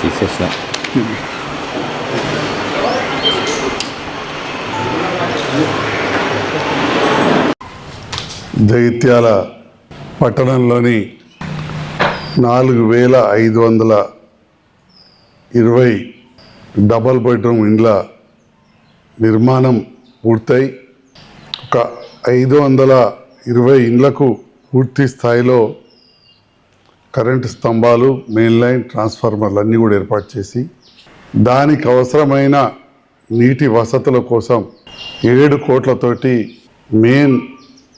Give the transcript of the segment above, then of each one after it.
తీసేసిన జగిత్యాల పట్టణంలోని 4520 double bedroom ఇండ్ల నిర్మాణం పూర్తయి ఒక 520 ఇండ్లకు పూర్తి స్థాయిలో కరెంటు స్తంభాలు, మెయిన్ లైన్, ట్రాన్స్ఫార్మర్లు అన్నీ కూడా ఏర్పాటు చేసి దానికి అవసరమైన నీటి వసతుల కోసం 7 కోట్లతోటి మెయిన్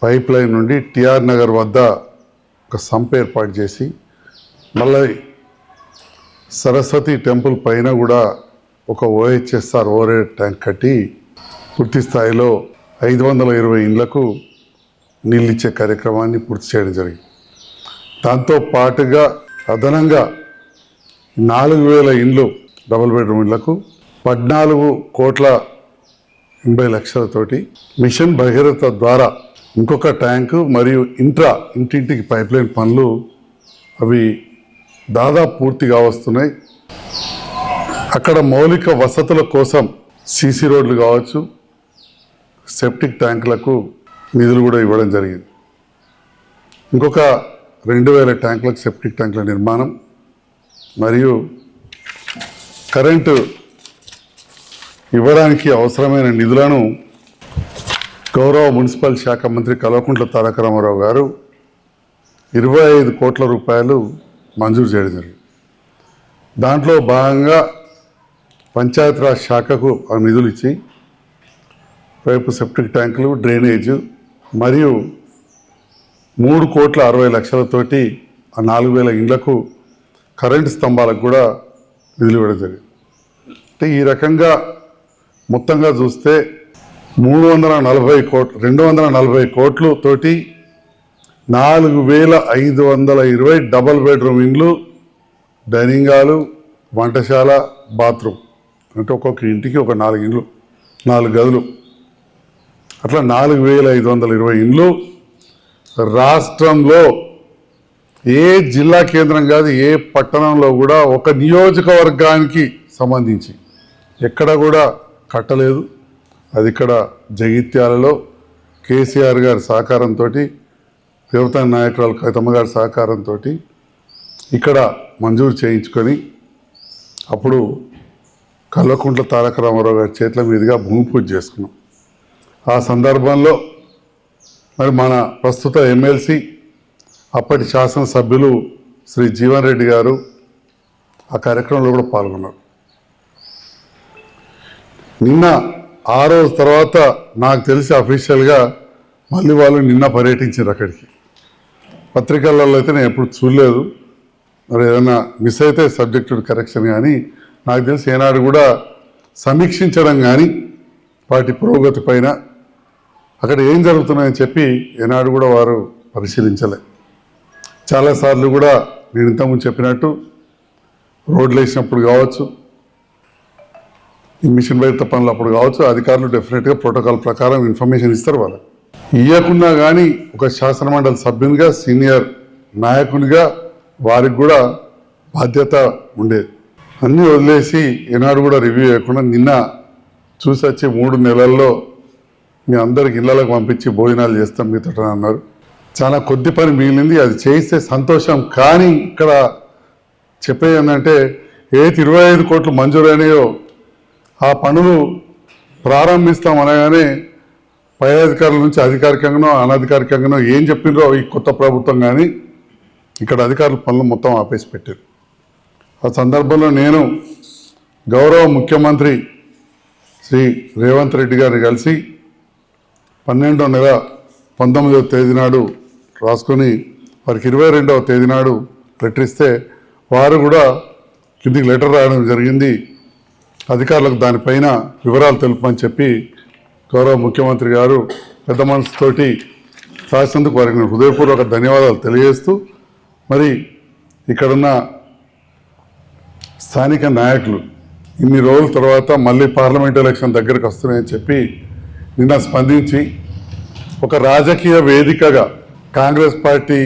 పైప్ లైన్ నుండి టిఆర్ నగర్ వద్ద ఒక సంప్ ఏర్పాటు చేసి మళ్ళీ సరస్వతి టెంపుల్ పైన కూడా ఒక ఓహెచ్ఎస్ఆర్ ఓవర్ ట్యాంక్ కట్టి పూర్తి స్థాయిలో 520 ఇండ్లకు నీళ్ళిచ్చే కార్యక్రమాన్ని పూర్తి చేయడం జరిగింది. దాంతో పాటుగా అదనంగా 4000 ఇండ్లు డబుల్ బెడ్రూమ్ ఇండ్లకు 14,80,00,000తోటి మిషన్ భగీరథ ద్వారా ఇంకొక ట్యాంకు మరియు ఇంటింటికి పైప్లైన్ పనులు అవి దాదాపు పూర్తిగా వస్తున్నాయి. అక్కడ మౌలిక వసతుల కోసం సీసీ రోడ్లు కావచ్చు, సెప్టిక్ ట్యాంకులకు నిధులు కూడా ఇవ్వడం జరిగింది. ఇంకొక 2000 ట్యాంకులకు సెప్టిక్ ట్యాంకుల నిర్మాణం మరియు కరెంటు ఇవ్వడానికి అవసరమైన నిధులను గౌరవ మున్సిపల్ శాఖ మంత్రి కల్వకుంట్ల తారక రామారావు గారు 25 కోట్ల రూపాయలు మంజూరు చేయడం జరిగింది. దాంట్లో భాగంగా పంచాయతీరాజ్ శాఖకు ఆ నిధులు ఇచ్చి వైపు సెప్టిక్ ట్యాంకులు, డ్రైనేజ్ మరియు 3,60,00,000తోటి ఆ 4000 ఇండ్లకు కరెంటు స్తంభాలకు కూడా నిధులు ఇవ్వడం జరిగింది. అంటే ఈ రకంగా మొత్తంగా చూస్తే 240 కోట్లతోటి 4,520 డబల్ బెడ్రూమ్ ఇండ్లు, డైనింగ్ హాలు, వంటశాల, బాత్రూమ్ అంటే ఒక్కొక్క ఇంటికి ఒక 4 ఇండ్లు, 4 గదులు, అట్లా 4,520 ఇండ్లు రాష్ట్రంలో ఏ జిల్లా కేంద్రం కాదు, ఏ పట్టణంలో కూడా ఒక నియోజకవర్గానికి సంబంధించి ఎక్కడ కూడా కట్టలేదు. అది ఇక్కడ జగిత్యాలలో కేసీఆర్ గారి సహకారంతో, యువత నాయకురాలు కవితమ్మ గారి సహకారంతో ఇక్కడ మంజూరు చేయించుకొని అప్పుడు కల్వకుంట్ల తారక రామారావు గారి చేతుల మీదుగా భూమి పూజ చేసుకున్నాం. ఆ సందర్భంలో మరి మన ప్రస్తుత ఎమ్మెల్సీ అప్పటి శాసనసభ్యులు శ్రీ జీవన్ రెడ్డి గారు ఆ కార్యక్రమంలో కూడా పాల్గొన్నారు. నిన్న ఆ రోజు తర్వాత నాకు తెలిసి అఫీషియల్గా మళ్ళీ వాళ్ళు నిన్న పర్యటించారు అక్కడికి. పత్రికలలో అయితే నేను ఎప్పుడు చూడలేదు, మరి ఏదైనా మిస్ అయితే సబ్జెక్టు కరెక్షన్ కానీ నాకు తెలిసి ఏనాడు కూడా సమీక్షించడం కానీ వాటి పురోగతి పైన అక్కడ ఏం జరుగుతున్నాయని చెప్పి ఏనాడు కూడా వారు పరిశీలించలే. చాలాసార్లు కూడా నేను ఇంతకుముందు చెప్పినట్టు రోడ్లు వేసినప్పుడు కావచ్చు, ఈ మిషన్ భగీరథ పనులు అప్పుడు కావచ్చు, అధికారులు డెఫినెట్గా ప్రోటోకాల్ ప్రకారం ఇన్ఫర్మేషన్ ఇస్తారు. వాళ్ళు ఇవ్వకున్నా కానీ ఒక శాసనమండలి సభ్యునిగా, సీనియర్ నాయకునిగా వారికి కూడా బాధ్యత ఉండేది. అన్నీ వదిలేసి ఏనాడు కూడా రివ్యూ చేయకుండా నిన్న చూసి వచ్చి 3 నెలల్లో మీ అందరికి ఇళ్లకు పంపించి భోజనాలు చేస్తాం మీతో అన్నారు. చాలా కొద్ది పని మిగిలింది, అది చేయిస్తే సంతోషం. కానీ ఇక్కడ చెప్పేది ఏంటంటే ఏది 25 కోట్లు మంజూరైనాయో ఆ పనులు ప్రారంభిస్తాం అనగానే పై అధికారుల నుంచి అధికారికంగానో అనధికారికంగానో ఏం చెప్పినరో ఈ కొత్త ప్రభుత్వం కానీ ఇక్కడ అధికారుల పనులు మొత్తం ఆపేసి పెట్టారు. ఆ సందర్భంలో నేను గౌరవ ముఖ్యమంత్రి శ్రీ రేవంత్ రెడ్డి గారిని కలిసి 12వ నెల 19వ తేదీ నాడు రాసుకొని వారికి 22వ తేదీ నాడు లెటర్ ఇస్తే వారు కూడా కిందికి లెటర్ రాయడం జరిగింది. అధికారులకు దానిపైన వివరాలు తెలుపమని చెప్పి గౌరవ ముఖ్యమంత్రి గారు పెద్ద మనసుతోటి రాసినందుకు వారికి హృదయపూర్వక ధన్యవాదాలు తెలియజేస్తూ, మరి ఇక్కడున్న స్థానిక నాయకులు ఇన్ని రోజుల తర్వాత మళ్ళీ పార్లమెంట్ ఎలక్షన్ దగ్గరకు వస్తున్నాయని చెప్పి నిన్న స్పందించి ఒక రాజకీయ వేదికగా కాంగ్రెస్ పార్టీ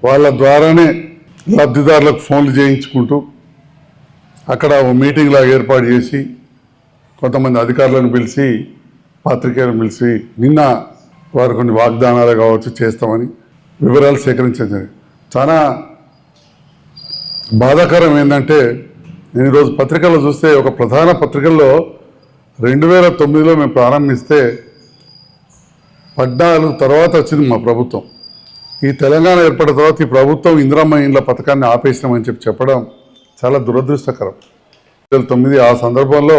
వాళ్ళ ద్వారానే లబ్ధిదారులకు ఫోన్లు చేయించుకుంటూ అక్కడ ఓ మీటింగ్ లాగా ఏర్పాటు చేసి కొంతమంది అధికారులను పిలిచి పాత్రికేయులను పిలిచి నిన్న వారు కొన్ని వాగ్దానాలు కావచ్చు చేస్తామని వివరాలు సేకరించింది. చాలా బాధాకరం ఏంటంటే నేను ఈరోజు పత్రికల్లో చూస్తే ఒక ప్రధాన పత్రికల్లో 2009లో మేము ప్రారంభిస్తే 14 తర్వాత వచ్చింది మా ప్రభుత్వం. ఈ తెలంగాణ ఏర్పడిన తర్వాత ఈ ప్రభుత్వం ఇందిరమ్మ ఇండ్ల పథకాన్ని ఆపేసినామని చెప్పడం చాలా దురదృష్టకరం. 2009 ఆ సందర్భంలో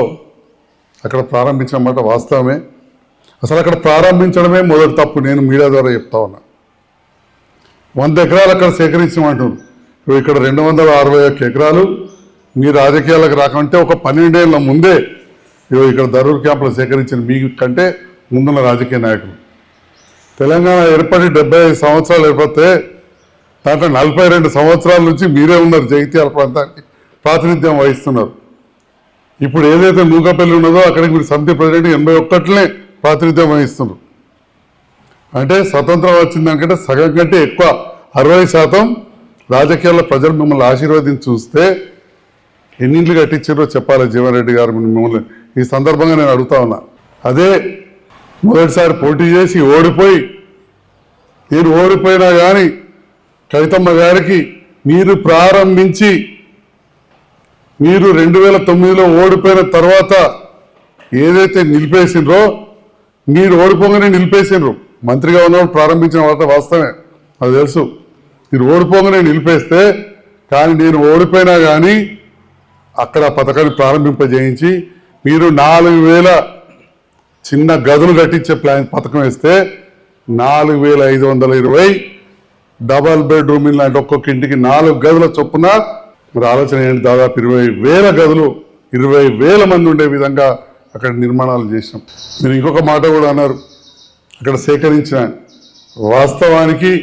అక్కడ ప్రారంభించిన మాట వాస్తవమే. అసలు అక్కడ ప్రారంభించడమే మొదటి తప్పు. నేను మీడియా ద్వారా చెప్తా ఉన్నా. 100 ఎకరాలు అక్కడ సేకరించమంటున్నారు. ఇక్కడ 261 ఎకరాలు మీ రాజకీయాలకు రాకంటే ఒక 12 ఏళ్ళ ముందే ఇక్కడ దరూర్ క్యాంపులో సేకరించిన మీ కంటే ముందున్న రాజకీయ నాయకులు. తెలంగాణ ఏర్పడి 75 సంవత్సరాలు ఏర్పడితే దాంట్లో 42 సంవత్సరాల నుంచి మీరే ఉన్నారు, జగిత్యాల ప్రాంతానికి ప్రాతినిధ్యం వహిస్తున్నారు. ఇప్పుడు ఏదైతే నూకపల్లి ఉన్నదో అక్కడికి మీరు సమితి ప్రెసిడెంట్ 81 ప్రాతినిధ్యం వహిస్తున్నారు. అంటే స్వతంత్రం వచ్చిన దానికంటే సగం కంటే ఎక్కువ 60% రాజకీయాల్లో ప్రజలు మిమ్మల్ని ఆశీర్వదించి చూస్తే ఎన్నింటికి కట్టించారో చెప్పాలి జీవన్ రెడ్డి గారు మిమ్మల్ని. ఈ సందర్భంగా నేను అడుగుతా ఉన్నా. అదే మొదటిసారి పోటీ చేసి ఓడిపోయి నేను ఓడిపోయినా కానీ కవితమ్మ గారికి మీరు ప్రారంభించి మీరు 2009లో ఓడిపోయిన తర్వాత ఏదైతే నిలిపేసినరో మీరు ఓడిపోగానే నిలిపేసినరు. మంత్రిగా ఉన్నప్పుడు ప్రారంభించిన వార్త వాస్తవమే, అది తెలుసు. మీరు ఓడిపోగానే నిలిపేస్తే కానీ నేను ఓడిపోయినా కానీ అక్కడ పథకాన్ని ప్రారంభింపజేయించి మీరు 4000 చిన్న గదులు కట్టించే పథకం వేస్తే 4520 డబల్ బెడ్రూమ్ ఇలాంటి ఒక్కొక్క ఇంటికి 4 గదుల చొప్పున మరి ఆలోచన ఏంటి, దాదాపు 20,000 గదులు 20,000 మంది ఉండే విధంగా అక్కడ నిర్మాణాలు చేసినాం. మీరు ఇంకొక మాట కూడా అన్నారు, అక్కడ సేకరించిన వాస్తవానికి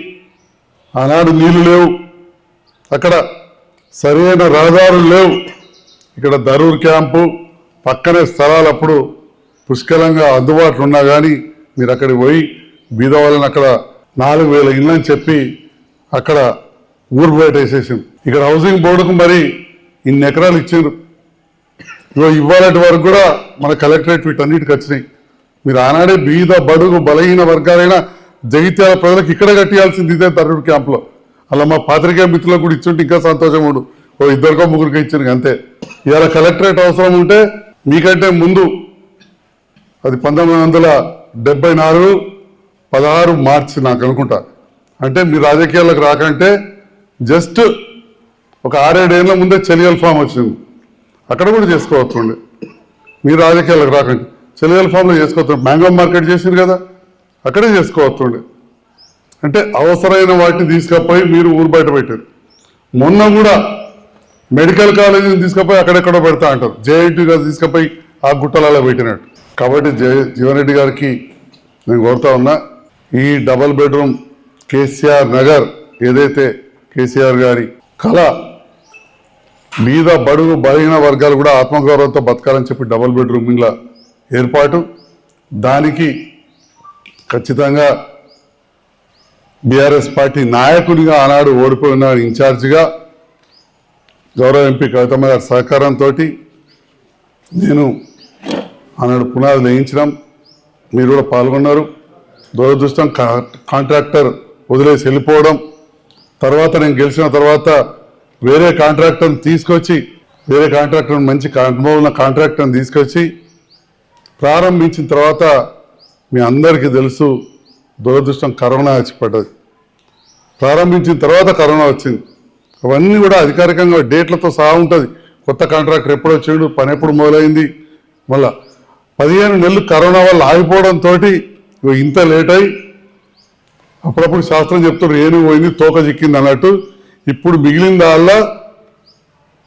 ఆనాడు నీళ్లు లేవు, అక్కడ సరైన రహదారులు లేవు. ఇక్కడ దరూర్ క్యాంపు పక్కనే స్థలాలు అప్పుడు పుష్కలంగా అందుబాటులో ఉన్నా కానీ మీరు అక్కడికి పోయి బీద వాళ్ళని అక్కడ 4,000 ఇళ్ళని చెప్పి అక్కడ ఊరు బయట వేసేసింది. ఇక్కడ హౌసింగ్ బోర్డుకు మరి ఇన్ని ఎకరాలు ఇచ్చారు. ఇవ్వాలటి వరకు కూడా మన కలెక్టరేట్ వీటన్నిటికి వచ్చినాయి. మీరు ఆనాడే బీద బడుగు బలహీన వర్గాలైన జగిత్యాల ప్రజలకు ఇక్కడ కట్టియాల్సింది ఇదే దరూర్ క్యాంపులో. అలా మా పాత్రికేయ మిత్రులకు కూడా ఇచ్చుంటే ఇంకా సంతోషం ఉండు. ఓ 2 3 ఇచ్చారు అంతే. ఇవాళ కలెక్టరేట్ అవసరం ఉంటే మీకంటే ముందు అది 1974 16 మార్చి నాకు అనుకుంటా. అంటే మీ రాజకీయాలకు రాకంటే జస్ట్ ఒక 6-7 ఏళ్ళ ముందే చెలియల్ ఫామ్ వచ్చింది. అక్కడ కూడా చేసుకోవచ్చుండే. మీ రాజకీయాలకు రాకండి చెలియల్ ఫామ్లో చేసుకోవచ్చు. మ్యాంగో మార్కెట్ చేసింది కదా, అక్కడే చేసుకోవచ్చుండే. అంటే అవసరమైన వాటిని తీసుకపోయి మీరు ఊరు బయట పెట్టారు. మొన్న కూడా మెడికల్ కాలేజీని తీసుకుపోయి అక్కడెక్కడో పెడతా అంటారు. జేఐటీ గారు తీసుకుపోయి ఆ గుట్టలలో పెట్టినట్టు. కాబట్టి జీవన్ రెడ్డి గారికి నేను కోరుతా ఉన్నా, ఈ డబల్ బెడ్రూమ్ కేసీఆర్ నగర్ ఏదైతే కేసీఆర్ గారి కళ మీద బడుగు బలహీన వర్గాలు కూడా ఆత్మగౌరవంతో బతకాలని చెప్పి డబల్ బెడ్రూమ్ ఇళ్ళ ఏర్పాటు, దానికి ఖచ్చితంగా బీఆర్ఎస్ పార్టీ నాయకునిగా ఆనాడు ఓడిపోయిన ఇన్ఛార్జిగా గౌరవ ఎంపీ కవితమ్మ గారి సహకారంతో నేను ఆనాడు పునాదులు వేయించడం, మీరు కూడా పాల్గొన్నారు. దురదృష్టం కాంట్రాక్టర్ వదిలేసి వెళ్ళిపోవడం, తర్వాత నేను గెలిచిన తర్వాత వేరే కాంట్రాక్టర్ని తీసుకొచ్చి వేరే కాంట్రాక్టర్ మంచి అనుభవం ఉన్న కాంట్రాక్టర్ని తీసుకొచ్చి ప్రారంభించిన తర్వాత మీ అందరికీ తెలుసు దురదృష్టం కరోనా వచ్చి పడ్డది. ప్రారంభించిన తర్వాత కరోనా వచ్చింది. అవన్నీ కూడా అధికారికంగా డేట్లతో సహా ఉంటుంది. కొత్త కాంట్రాక్టర్ ఎప్పుడు వచ్చాడు, పని ఎప్పుడు మొదలైంది, మళ్ళా 15 నెలలు కరోనా వల్ల ఆగిపోవడంతో ఇంత లేట్ అయి అప్పుడప్పుడు శాస్త్రం చెప్తారు ఏను పోయింది తోక చిక్కింది అన్నట్టు. ఇప్పుడు మిగిలిన దానిలో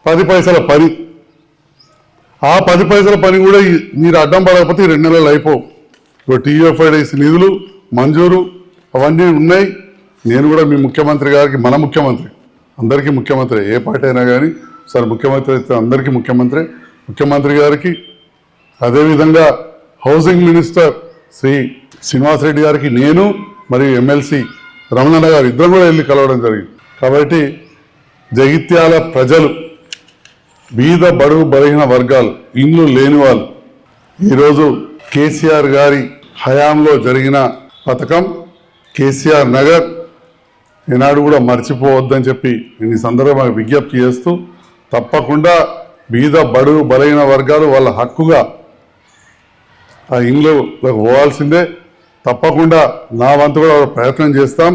10 పైసల పని, ఆ 10 పైసల పని కూడా మీరు అడ్డం పడకపోతే 2 నెలలు అయిపోవు. టీఎఫ్ఐడిసి నిధులు మంజూరు అవన్నీ ఉన్నాయి. నేను కూడా మీ ముఖ్యమంత్రి గారికి, మన ముఖ్యమంత్రి అందరికీ ముఖ్యమంత్రి, ఏ పార్టీ అయినా కానీ సార్ ముఖ్యమంత్రి అయితే అందరికీ ముఖ్యమంత్రి గారికి, అదేవిధంగా హౌసింగ్ మినిస్టర్ శ్రీ శ్రీనివాసరెడ్డి గారికి నేను మరియు ఎమ్మెల్సీ రమణన్న గారు ఇద్దరం కూడా వెళ్ళి కలవడం జరిగింది. కాబట్టి జగిత్యాల ప్రజలు, బీద బడుగు బలహీన వర్గాలు, ఇల్లు లేని వాళ్ళు ఈరోజు కేసీఆర్ గారి హయాంలో జరిగిన పథకం కేసీఆర్ నగర్ ఈనాడు కూడా మర్చిపోవద్దని చెప్పి నేను ఈ సందర్భంగా విజ్ఞప్తి చేస్తూ, తప్పకుండా బీద బడుగు బలహీన వర్గాలు వాళ్ళ హక్కుగా ఆ ఇండ్లకు పోవాల్సిందే. తప్పకుండా నా వంతు కూడా ప్రయత్నం చేస్తాం.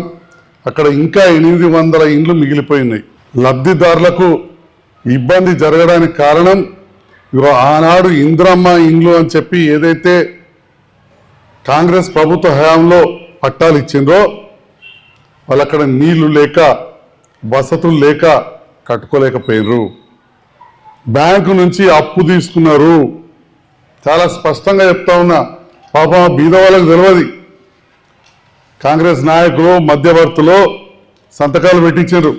అక్కడ ఇంకా 800 ఇండ్లు మిగిలిపోయినాయి. లబ్ధిదారులకు ఇబ్బంది జరగడానికి కారణం ఆనాడు ఇంద్రమ్మ ఇండ్లు అని చెప్పి ఏదైతే కాంగ్రెస్ ప్రభుత్వ హయాంలో పట్టాలు ఇచ్చిండ్రో వాళ్ళు అక్కడ నీళ్లు లేక వసతులు లేక కట్టుకోలేకపోయినరు. బ్యాంకు నుంచి అప్పు తీసుకున్నారు. చాలా స్పష్టంగా చెప్తా ఉన్నా, పాపం బీద వాళ్ళకు తెలియదు. కాంగ్రెస్ నాయకులు మధ్యవర్తులు సంతకాలు పెట్టించారు.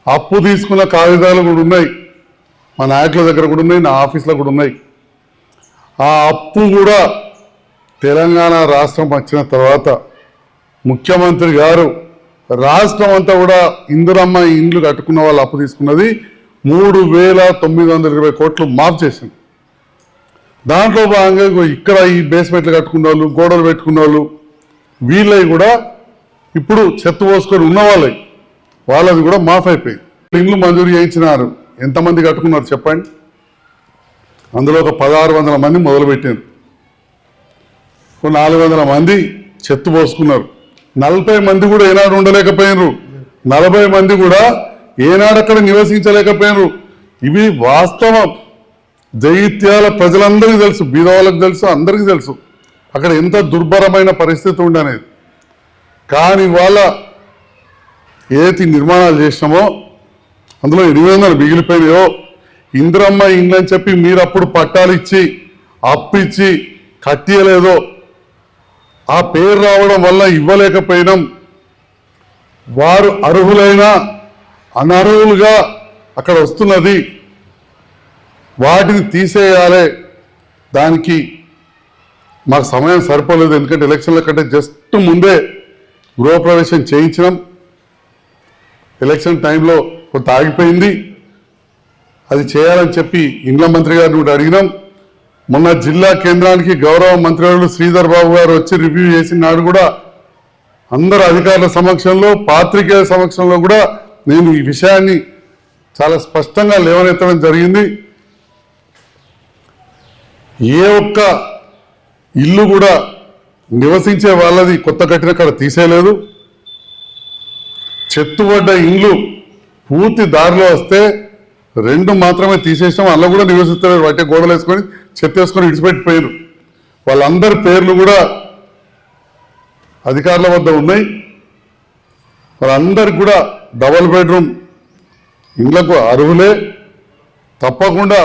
అప్పు తీసుకున్న కాగితాలు కూడా ఉన్నాయి, మా నాయకుల దగ్గర కూడా ఉన్నాయి, నా ఆఫీస్లో కూడా ఉన్నాయి. ఆ అప్పు కూడా తెలంగాణ రాష్ట్రం వచ్చిన తర్వాత ముఖ్యమంత్రి గారు రాష్ట్రం అంతా కూడా ఇందిరమ్మ ఇండ్లు కట్టుకున్న వాళ్ళు అప్పు తీసుకున్నది 3,920 కోట్లు మాఫ్ చేసింది. దాంట్లో భాగంగా ఇక్కడ ఈ బేస్మెంట్లు కట్టుకున్న వాళ్ళు, గోడలు పెట్టుకున్న వాళ్ళు, వీళ్ళవి కూడా ఇప్పుడు చెత్త పోసుకొని ఉన్న వాళ్ళది కూడా మాఫ్ అయిపోయింది. ఇండ్లు మంజూరు చేయించినారు. ఎంతమంది కట్టుకున్నారు చెప్పండి? అందులో ఒక 1,600 మంది మొదలుపెట్టారు. 400 మంది చెత్త పోసుకున్నారు. 40 మంది కూడా ఏనాడు ఉండలేకపోయినారు. 40 మంది కూడా ఏనాడు అక్కడ నివసించలేకపోయినారు. ఇవి వాస్తవం. జగిత్యాల ప్రజలందరికీ తెలుసు, బీద వాళ్ళకి తెలుసు, అందరికీ తెలుసు అక్కడ ఎంత దుర్భరమైన పరిస్థితి ఉండనేది. కానీ వాళ్ళ ఏదైతే నిర్మాణాలు చేసినామో అందులో 800 మిగిలిపోయినాయో ఇంద్రమ్మ ఇండ్లు అని చెప్పి మీరు అప్పుడు పట్టాలు ఇచ్చి అప్పిచ్చి కట్టియలేదో ఆ పేరు రావడం వల్ల ఇవ్వలేకపోయినాం. వారు అర్హులైన అనర్హులుగా అక్కడ వస్తున్నది, వాటిని తీసేయాలి. దానికి మాకు సమయం సరిపోలేదు, ఎందుకంటే ఎలక్షన్ల కంటే జస్ట్ ముందే గృహప్రవేశం చేయించినాం. ఎలక్షన్ టైంలో కొంత ఆగిపోయింది. అది చేయాలని చెప్పి ఇండ్ల మంత్రి గారిని కూడా అడిగినాం. మొన్న జిల్లా కేంద్రానికి గౌరవ మంత్రివర్యులు శ్రీధర్ బాబు గారు వచ్చి రివ్యూ చేసిన నాడు కూడా అందరు అధికారుల సమక్షంలో, పాత్రికేయుల సమక్షంలో కూడా నేను ఈ విషయాన్ని చాలా స్పష్టంగా లేవనెత్తడం జరిగింది. ఏ ఒక్క ఇల్లు కూడా నివసించే వాళ్ళది కొత్త కట్టిన కాడ తీసేయలేదు. చెత్తుపడ్డ ఇండ్లు పూర్తి దారిలో వస్తే 2 మాత్రమే తీసేసాం. అందులో కూడా నివసిస్తారు. వాటి గోడలు వేసుకొని చెత్త వేసుకొని విడిచిపెట్టిపోయారు. వాళ్ళందరి పేర్లు కూడా అధికారుల వద్ద ఉన్నాయి. వాళ్ళందరికి కూడా డబుల్ బెడ్రూమ్ ఇండ్లకు అర్హులే. తప్పకుండా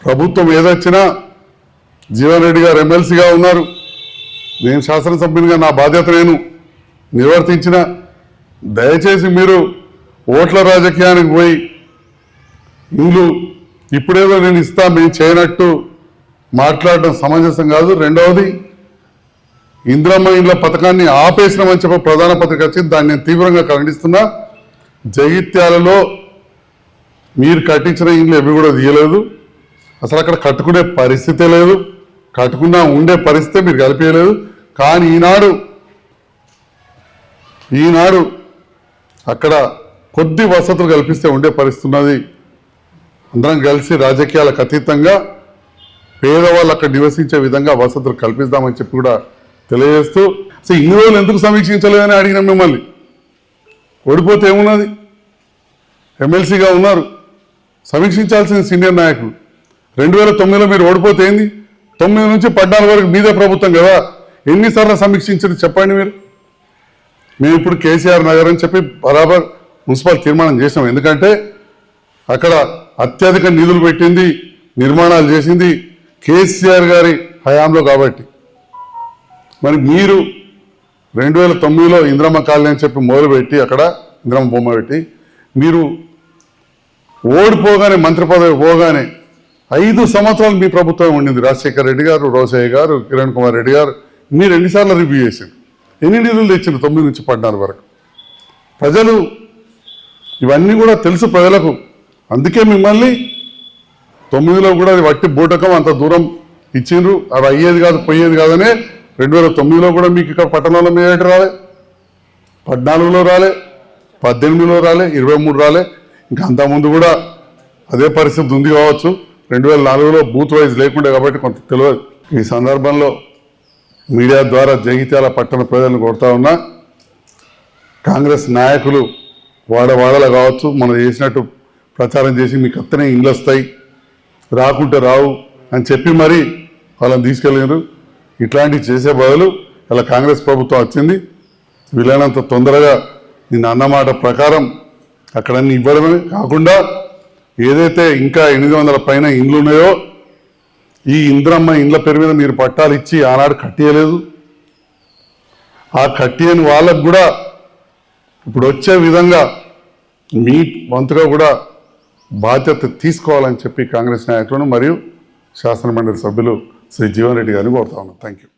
ప్రభుత్వం ఏదొచ్చినా జీవన్ రెడ్డి గారు ఎమ్మెల్సీగా ఉన్నారు, నేను శాసనసభ్యునిగా నా బాధ్యత నేను నిర్వర్తించిన. దయచేసి మీరు ఓట్ల రాజకీయానికి పోయి ఇండ్లు ఇప్పుడేదో నేను ఇస్తా మేము చేయనట్టు మాట్లాడడం సమంజసం కాదు. రెండవది, ఇంద్రమ్మ ఇండ్ల పథకాన్ని ఆపేసినామని చెప్పి ప్రధాన పత్రిక వచ్చింది, దాన్ని నేను తీవ్రంగా ఖండిస్తున్నా. జగిత్యాలలో మీరు కట్టించిన ఇండ్లు ఎవి కూడా తీయలేదు. అసలు అక్కడ కట్టుకునే పరిస్థితే లేదు, కట్టుకున్నా ఉండే పరిస్థితే మీరు కలిపేయలేదు. కానీ ఈనాడు అక్కడ కొద్ది వసతులు కల్పిస్తే ఉండే పరిస్థితి ఉన్నది. అందరం కలిసి రాజకీయాలకు అతీతంగా పేదవాళ్ళు అక్కడ నివసించే విధంగా వసతులు కల్పిస్తామని చెప్పి కూడా తెలియజేస్తూ, అసలు ఇన్ని రోజులు ఎందుకు సమీక్షించలేదని అడిగినాం మిమ్మల్ని. ఓడిపోతే ఏమున్నది? ఎమ్మెల్సీగా ఉన్నారు, సమీక్షించాల్సిన సీనియర్ నాయకులు. 2009లో మీరు ఓడిపోతే ఏంది? 9 నుంచి 14 వరకు మీదే ప్రభుత్వం కదా, ఎన్నిసార్లు సమీక్షించారు చెప్పండి మీరు? మేము ఇప్పుడు కేసీఆర్ నగర్ అని చెప్పి బరాబర్ మున్సిపల్ తీర్మానం చేసినాం. ఎందుకంటే అక్కడ అత్యధిక నిధులు పెట్టింది, నిర్మాణాలు చేసింది కేసీఆర్ గారి హయాంలో కాబట్టి. మరి మీరు 2009లో ఇంద్రమ్మ కాలనీ అని చెప్పి మొదలుపెట్టి అక్కడ ఇంద్రమ్మ బొమ్మ పెట్టి మీరు ఓడిపోగానే, మంత్రి పదవి పోగానే 5 సంవత్సరాలు మీ ప్రభుత్వం ఉండింది. రాజశేఖర్ రెడ్డి గారు, రోసయ్య గారు, కిరణ్ కుమార్ రెడ్డి గారు, మీరు ఎన్నిసార్లు రివ్యూ చేశారు, ఎన్ని నిధులు తెచ్చారు 9 నుంచి 14 వరకు? ప్రజలు ఇవన్నీ కూడా తెలుసు ప్రజలకు. అందుకే మిమ్మల్ని 9లో కూడా అది వట్టి బూటకం అంత దూరం ఇచ్చిండ్రు, అది అయ్యేది కాదు పోయేది కాదనే 2009లో కూడా మీకు ఇక్కడ పట్టణంలో మేయట రాలే, 14లో రాలే, 18లో రాలే, 23 రాలే, ఇంకా అంతకుముందు కూడా అదే పరిస్థితి ఉంది కావచ్చు. 2004లో బూత్ వైజ్ లేకుండే కాబట్టి కొంత తెలియదు. ఈ సందర్భంలో మీడియా ద్వారా జగిత్యాల పట్టణ ప్రజలను కోరుతా ఉన్నా, కాంగ్రెస్ నాయకులు వాడవాడలు కావచ్చు మనం చేసినట్టు ప్రచారం చేసి మీకు అత్తనే ఇండ్లు వస్తాయి రాకుంటే రావు అని చెప్పి మరి వాళ్ళని తీసుకెళ్ళారు. ఇట్లాంటివి చేసే బదులు ఇలా కాంగ్రెస్ ప్రభుత్వం వచ్చింది, వీలైనంత తొందరగా నిన్న అన్నమాట ప్రకారం అక్కడన్నీ ఇవ్వడమే కాకుండా ఏదైతే ఇంకా 800 పైన ఇండ్లు ఉన్నాయో ఈ ఇంద్రమ్మ ఇండ్ల పేరు మీద మీరు పట్టాలు ఇచ్చి ఆనాడు కట్టియలేదు, ఆ కట్టియని వాళ్ళకు కూడా ఇప్పుడు వచ్చే విధంగా మీ వంతుగా కూడా బాధ్యత తీసుకోవాలని చెప్పి కాంగ్రెస్ నాయకులను మరియు శాసనమండలి సభ్యులు శ్రీ జీవన్ రెడ్డి గారిని కోరుతా ఉన్నాను. Thank you.